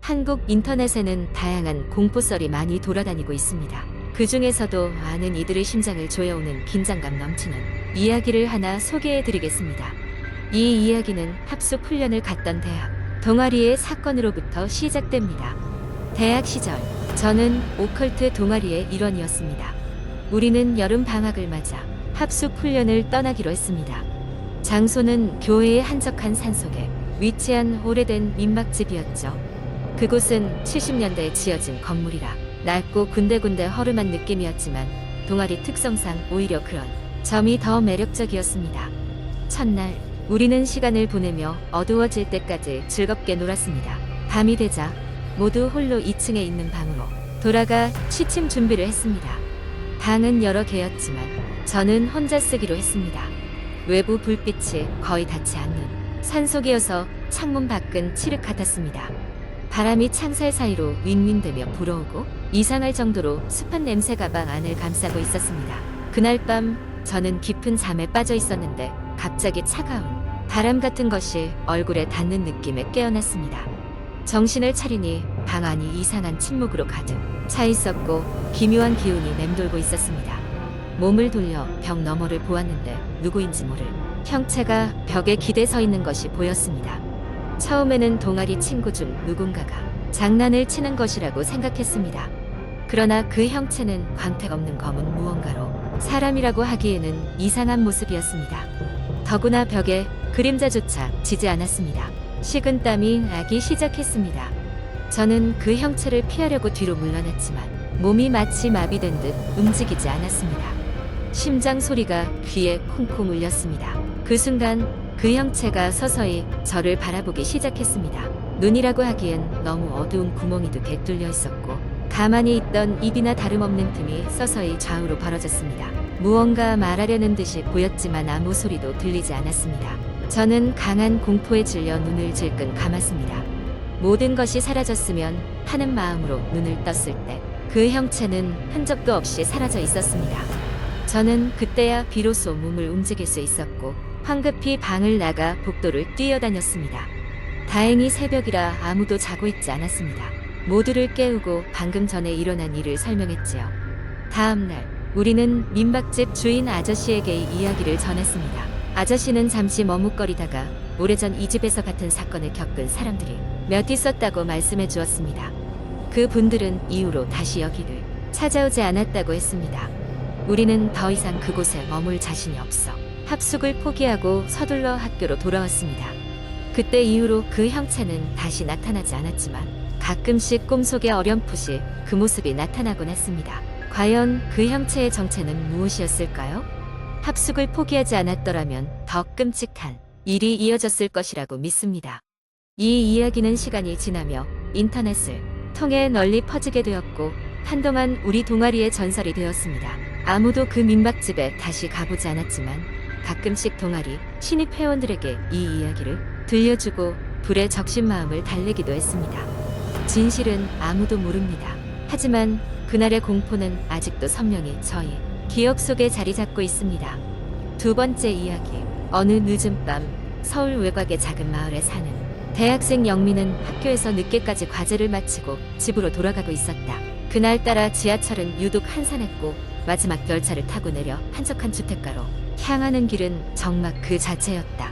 한국 인터넷에는 다양한 공포썰이 많이 돌아다니고 있습니다. 그 중에서도 많은 이들의 심장을 조여오는 긴장감 넘치는 이야기를 하나 소개해드리겠습니다. 이 이야기는 합숙 훈련을 갔던 대학 동아리의 사건으로부터 시작됩니다. 대학 시절, 저는 오컬트 동아리의 일원이었습니다. 우리는 여름 방학을 맞아 합숙 훈련을 떠나기로 했습니다. 장소는 교회의 한적한 산속에 위치한 오래된 민박집이었죠. 그곳은 70년대에 지어진 건물이라 낡고 군데군데 허름한 느낌이었지만 동아리 특성상 오히려 그런 점이 더 매력적이었습니다. 첫날, 우리는 시간을 보내며 어두워질 때까지 즐겁게 놀았습니다. 밤이 되자 모두 홀로 2층에 있는 방으로 돌아가 취침 준비를 했습니다. 방은 여러 개였지만 저는 혼자 쓰기로 했습니다. 외부 불빛이 거의 닿지 않는 산속이어서 창문 밖은 칠흑 같았습니다. 바람이 창살 사이로 윙윙대며 불어오고 이상할 정도로 습한 냄새가 방 안을 감싸고 있었습니다. 그날 밤 저는 깊은 잠에 빠져 있었는데 갑자기 차가운 바람 같은 것이 얼굴에 닿는 느낌에 깨어났습니다. 정신을 차리니 방 안이 이상한 침묵으로 가득 차 있었고 기묘한 기운이 맴돌고 있었습니다. 몸을 돌려 벽 너머를 보았는데 누구인지 모를 형체가 벽에 기대 서 있는 것이 보였습니다. 처음에는 동아리 친구 중 누군가가 장난을 치는 것이라고 생각했습니다. 그러나 그 형체는 광택 없는 검은 무언가로 사람이라고 하기에는 이상한 모습이었습니다. 더구나 벽에 그림자조차 지지 않았습니다. 식은땀이 나기 시작했습니다. 저는 그 형체를 피하려고 뒤로 물러났지만 몸이 마치 마비된 듯 움직이지 않았습니다. 심장 소리가 귀에 콩콩 울렸습니다. 그 순간 그 형체가 서서히 저를 바라보기 시작했습니다. 눈이라고 하기엔 너무 어두운 구멍이 두 개 뚫려 있었고 가만히 있던 입이나 다름없는 틈이 서서히 좌우로 벌어졌습니다. 무언가 말하려는 듯이 보였지만 아무 소리도 들리지 않았습니다. 저는 강한 공포에 질려 눈을 질끈 감았습니다. 모든 것이 사라졌으면 하는 마음으로 눈을 떴을 때 그 형체는 흔적도 없이 사라져 있었습니다. 저는 그때야 비로소 몸을 움직일 수 있었고 황급히 방을 나가 복도를 뛰어다녔습니다. 다행히 새벽이라 아무도 자고 있지 않았습니다. 모두를 깨우고 방금 전에 일어난 일을 설명했지요. 다음날 우리는 민박집 주인 아저씨에게 이야기를 전했습니다. 아저씨는 잠시 머뭇거리다가 오래전 이 집에서 같은 사건을 겪은 사람들이 몇 있었다고 말씀해 주었습니다. 그 분들은 이후로 다시 여기를 찾아오지 않았다고 했습니다. 우리는 더 이상 그곳에 머물 자신이 없어 합숙을 포기하고 서둘러 학교로 돌아왔습니다. 그때 이후로 그 형체는 다시 나타나지 않았지만 가끔씩 꿈속에 어렴풋이 그 모습이 나타나곤 했습니다. 과연 그 형체의 정체는 무엇이었을까요? 합숙을 포기하지 않았더라면 더 끔찍한 일이 이어졌을 것이라고 믿습니다. 이 이야기는 시간이 지나며 인터넷을 통해 널리 퍼지게 되었고 한동안 우리 동아리의 전설이 되었습니다. 아무도 그 민박집에 다시 가보지 않았지만 가끔씩 동아리 신입 회원들에게 이 이야기를 들려주고 불의 적신 마음을 달래기도 했습니다. 진실은 아무도 모릅니다. 하지만 그날의 공포는 아직도 선명히 저희 기억 속에 자리 잡고 있습니다. 두 번째 이야기. 어느 늦은 밤 서울 외곽의 작은 마을에 사는 대학생 영민은 학교에서 늦게까지 과제를 마치고 집으로 돌아가고 있었다. 그날따라 지하철은 유독 한산했고 마지막 열차를 타고 내려 한적한 주택가로 향하는 길은 정막 그 자체였다.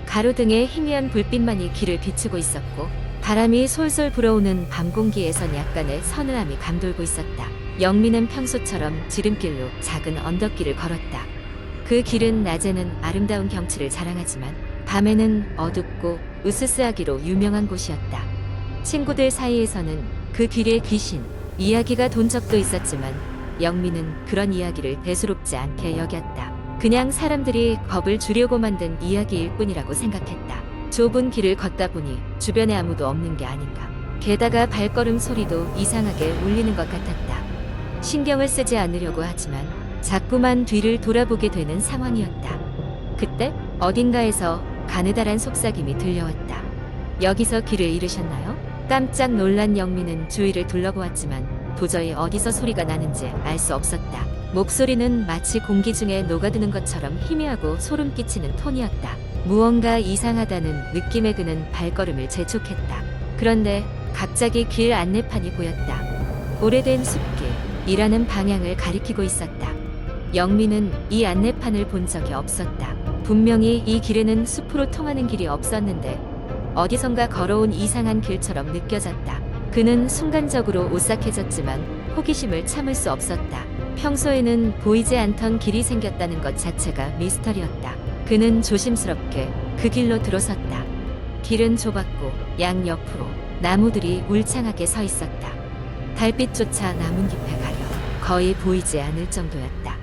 가로등의 희미한 불빛만이 길을 비추고 있었고 바람이 솔솔 불어오는 밤 공기에선 약간의 서늘함이 감돌고 있었다. 영민은 평소처럼 지름길로 작은 언덕길을 걸었다. 그 길은 낮에는 아름다운 경치를 자랑하지만 밤에는 어둡고 으스스하기로 유명한 곳이었다. 친구들 사이에서는 그 길의 귀신 이야기가 돈 적도 있었지만 영민은 그런 이야기를 대수롭지 않게 여겼다. 그냥 사람들이 겁을 주려고 만든 이야기일 뿐이라고 생각했다. 좁은 길을 걷다 보니 주변에 아무도 없는 게 아닌가. 게다가 발걸음 소리도 이상하게 울리는 것 같았다. 신경을 쓰지 않으려고 하지만 자꾸만 뒤를 돌아보게 되는 상황이었다. 그때 어딘가에서 가느다란 속삭임이 들려왔다. 여기서 길을 잃으셨나요? 깜짝 놀란 영민은 주위를 둘러보았지만 도저히 어디서 소리가 나는지 알 수 없었다. 목소리는 마치 공기 중에 녹아드는 것처럼 희미하고 소름 끼치는 톤이었다. 무언가 이상하다는 느낌에 그는 발걸음을 재촉했다. 그런데 갑자기 길 안내판이 보였다. 오래된 숲길이라는 방향을 가리키고 있었다. 영민은 이 안내판을 본 적이 없었다. 분명히 이 길에는 숲으로 통하는 길이 없었는데 어디선가 걸어온 이상한 길처럼 느껴졌다. 그는 순간적으로 오싹해졌지만 호기심을 참을 수 없었다. 평소에는 보이지 않던 길이 생겼다는 것 자체가 미스터리였다. 그는 조심스럽게 그 길로 들어섰다. 길은 좁았고 양옆으로 나무들이 울창하게 서 있었다. 달빛조차 나뭇잎에 가려 거의 보이지 않을 정도였다.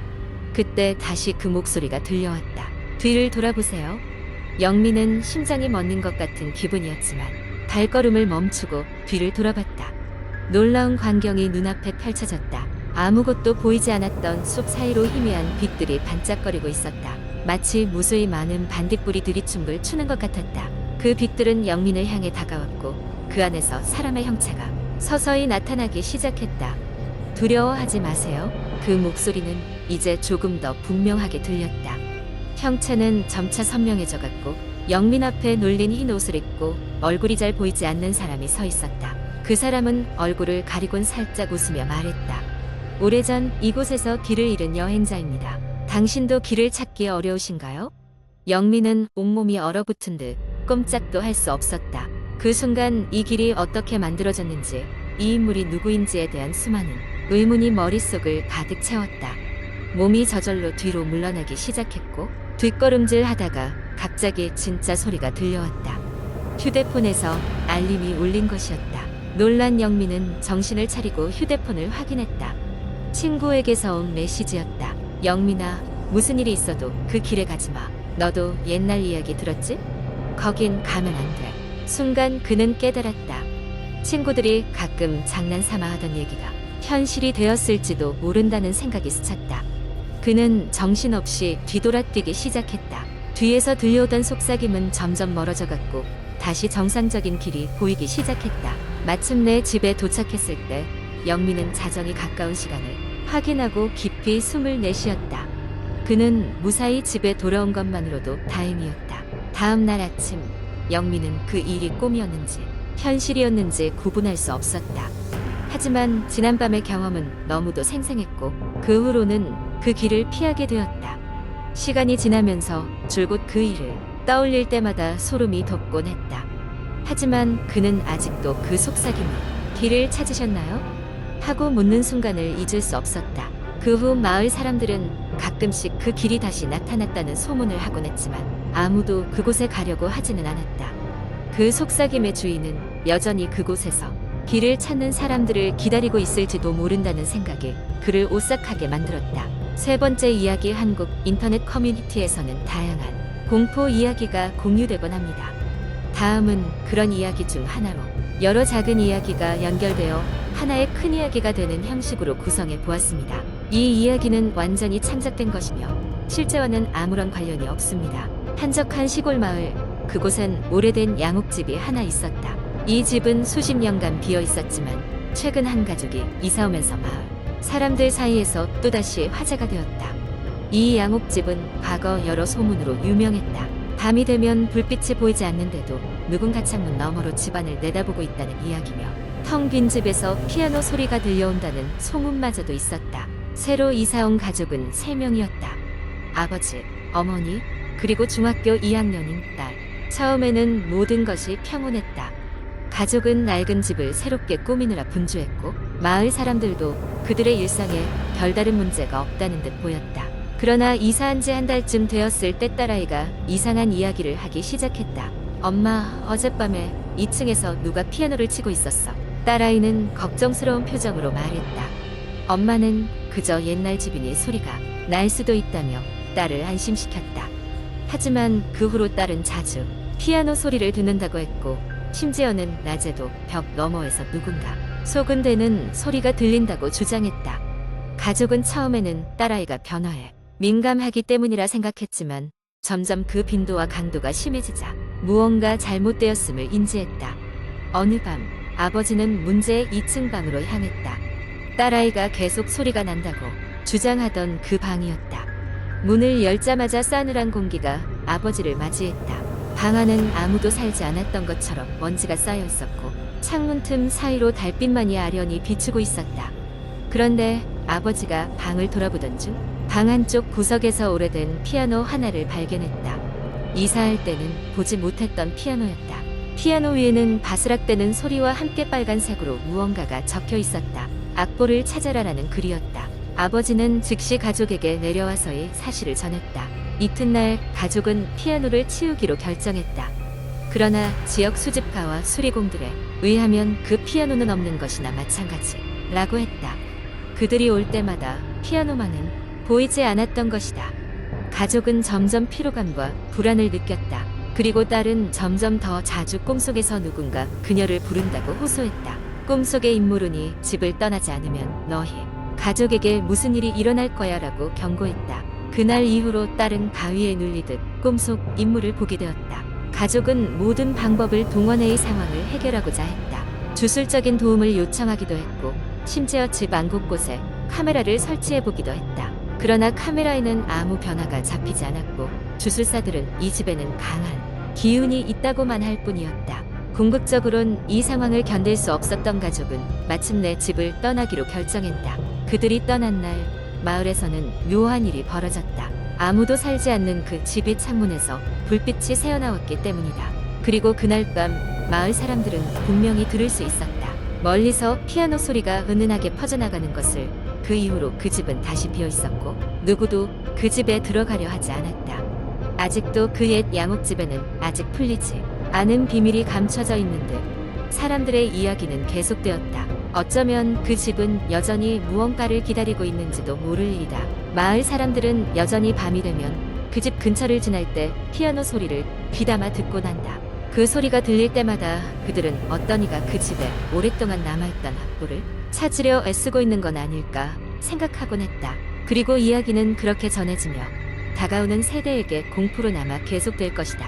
그때 다시 그 목소리가 들려왔다. 뒤를 돌아보세요. 영민은 심장이 멎는 것 같은 기분이었지만 발걸음을 멈추고 뒤를 돌아봤다. 놀라운 광경이 눈앞에 펼쳐졌다. 아무것도 보이지 않았던 숲 사이로 희미한 빛들이 반짝거리고 있었다. 마치 무수히 많은 반딧불이 들이춤을 추는 것 같았다. 그 빛들은 영민을 향해 다가왔고 그 안에서 사람의 형체가 서서히 나타나기 시작했다. 두려워하지 마세요. 그 목소리는 이제 조금 더 분명하게 들렸다. 형체는 점차 선명해져갔고 영민 앞에 놀린 흰 옷을 입고 얼굴이 잘 보이지 않는 사람이 서 있었다. 그 사람은 얼굴을 가리곤 살짝 웃으며 말했다. 오래전 이곳에서 길을 잃은 여행자입니다. 당신도 길을 찾기 어려우신가요? 영민은 온몸이 얼어붙은 듯 꼼짝도 할 수 없었다. 그 순간 이 길이 어떻게 만들어졌는지, 이 인물이 누구인지에 대한 수많은 의문이 머릿속을 가득 채웠다. 몸이 저절로 뒤로 물러나기 시작했고 뒷걸음질 하다가 갑자기 진짜 소리가 들려왔다. 휴대폰에서 알림이 울린 것이었다. 놀란 영민은 정신을 차리고 휴대폰을 확인했다. 친구에게서 온 메시지였다. 영민아, 무슨 일이 있어도 그 길에 가지 마. 너도 옛날 이야기 들었지? 거긴 가면 안 돼. 순간 그는 깨달았다. 친구들이 가끔 장난삼아 하던 얘기가 현실이 되었을지도 모른다는 생각이 스쳤다. 그는 정신없이 뒤돌아뛰기 시작했다. 뒤에서 들려오던 속삭임은 점점 멀어져갔고 다시 정상적인 길이 보이기 시작했다. 마침내 집에 도착했을 때 영민은 자정이 가까운 시간을 확인하고 깊이 숨을 내쉬었다. 그는 무사히 집에 돌아온 것만으로도 다행이었다. 다음 날 아침 영민은 그 일이 꿈이었는지 현실이었는지 구분할 수 없었다. 하지만 지난밤의 경험은 너무도 생생했고 그 후로는 그 길을 피하게 되었다. 시간이 지나면서 줄곧 그 일을 떠올릴 때마다 소름이 돋곤 했다. 하지만 그는 아직도 그 속삭임을 길을 찾으셨나요? 하고 묻는 순간을 잊을 수 없었다. 그 후 마을 사람들은 가끔씩 그 길이 다시 나타났다는 소문을 하곤 했지만 아무도 그곳에 가려고 하지는 않았다. 그 속삭임의 주인은 여전히 그곳에서 길을 찾는 사람들을 기다리고 있을지도 모른다는 생각이 그를 오싹하게 만들었다. 세 번째 이야기. 한국 인터넷 커뮤니티에서는 다양한 공포 이야기가 공유되곤 합니다. 다음은 그런 이야기 중 하나로 여러 작은 이야기가 연결되어 하나의 큰 이야기가 되는 형식으로 구성해 보았습니다. 이 이야기는 완전히 창작된 것이며 실제와는 아무런 관련이 없습니다. 한적한 시골 마을, 그곳엔 오래된 양옥집이 하나 있었다. 이 집은 수십 년간 비어 있었지만 최근 한 가족이 이사 오면서 마을 사람들 사이에서 또다시 화제가 되었다. 이 양옥집은 과거 여러 소문으로 유명했다. 밤이 되면 불빛이 보이지 않는데도 누군가 창문 너머로 집안을 내다보고 있다는 이야기며 텅 빈 집에서 피아노 소리가 들려온다는 소문마저도 있었다. 새로 이사온 가족은 3명이었다. 아버지, 어머니, 그리고 중학교 2학년인 딸. 처음에는 모든 것이 평온했다. 가족은 낡은 집을 새롭게 꾸미느라 분주했고 마을 사람들도 그들의 일상에 별다른 문제가 없다는 듯 보였다. 그러나 이사한 지 한 달쯤 되었을 때 딸아이가 이상한 이야기를 하기 시작했다. 엄마, 어젯밤에 2층에서 누가 피아노를 치고 있었어. 딸아이는 걱정스러운 표정으로 말했다. 엄마는 그저 옛날 집이니 소리가 날 수도 있다며 딸을 안심시켰다. 하지만 그 후로 딸은 자주 피아노 소리를 듣는다고 했고 심지어는 낮에도 벽 너머에서 누군가 소근대는 소리가 들린다고 주장했다. 가족은 처음에는 딸아이가 변화해 민감하기 때문이라 생각했지만 점점 그 빈도와 강도가 심해지자 무언가 잘못되었음을 인지했다. 어느 밤 아버지는 문제의 2층 방으로 향했다. 딸아이가 계속 소리가 난다고 주장하던 그 방이었다. 문을 열자마자 싸늘한 공기가 아버지를 맞이했다. 방 안은 아무도 살지 않았던 것처럼 먼지가 쌓여 있었고 창문 틈 사이로 달빛만이 아련히 비추고 있었다. 그런데 아버지가 방을 돌아보던 중 방 한쪽 구석에서 오래된 피아노 하나를 발견했다. 이사할 때는 보지 못했던 피아노였다. 피아노 위에는 바스락대는 소리와 함께 빨간색으로 무언가가 적혀 있었다. 악보를 찾아라라는 글이었다. 아버지는 즉시 가족에게 내려와서의 사실을 전했다. 이튿날 가족은 피아노를 치우기로 결정했다. 그러나 지역 수집가와 수리공들에 의하면 그 피아노는 없는 것이나 마찬가지라고 했다. 그들이 올 때마다 피아노만은 보이지 않았던 것이다. 가족은 점점 피로감과 불안을 느꼈다. 그리고 딸은 점점 더 자주 꿈속에서 누군가 그녀를 부른다고 호소했다. 꿈속의 인물은이 집을 떠나지 않으면 너희 가족에게 무슨 일이 일어날 거야 라고 경고했다. 그날 이후로 딸은 바위에 눌리듯 꿈속 인물을 보게 되었다. 가족은 모든 방법을 동원해 이 상황을 해결하고자 했다. 주술적인 도움을 요청하기도 했고 심지어 집 안 곳곳에 카메라를 설치해보기도 했다. 그러나 카메라에는 아무 변화가 잡히지 않았고 주술사들은 이 집에는 강한 기운이 있다고만 할 뿐이었다. 궁극적으론 이 상황을 견딜 수 없었던 가족은 마침내 집을 떠나기로 결정했다. 그들이 떠난 날 마을에서는 묘한 일이 벌어졌다. 아무도 살지 않는 그 집의 창문에서 불빛이 새어나왔기 때문이다. 그리고 그날 밤 마을 사람들은 분명히 들을 수 있었다. 멀리서 피아노 소리가 은은하게 퍼져나가는 것을. 그 이후로 그 집은 다시 비어 있었고 누구도 그 집에 들어가려 하지 않았다. 아직도 그 옛 양옥집에는 아직 풀리지 않은 비밀이 감춰져 있는 듯 사람들의 이야기는 계속되었다. 어쩌면 그 집은 여전히 무언가를 기다리고 있는지도 모를 일이다. 마을 사람들은 여전히 밤이 되면 그 집 근처를 지날 때 피아노 소리를 귀담아 듣곤 한다. 그 소리가 들릴 때마다 그들은 어떤 이가 그 집에 오랫동안 남아있던 악보를 찾으려 애쓰고 있는 건 아닐까 생각하곤 했다. 그리고 이야기는 그렇게 전해지며 다가오는 세대에게 공포로 남아 계속될 것이다.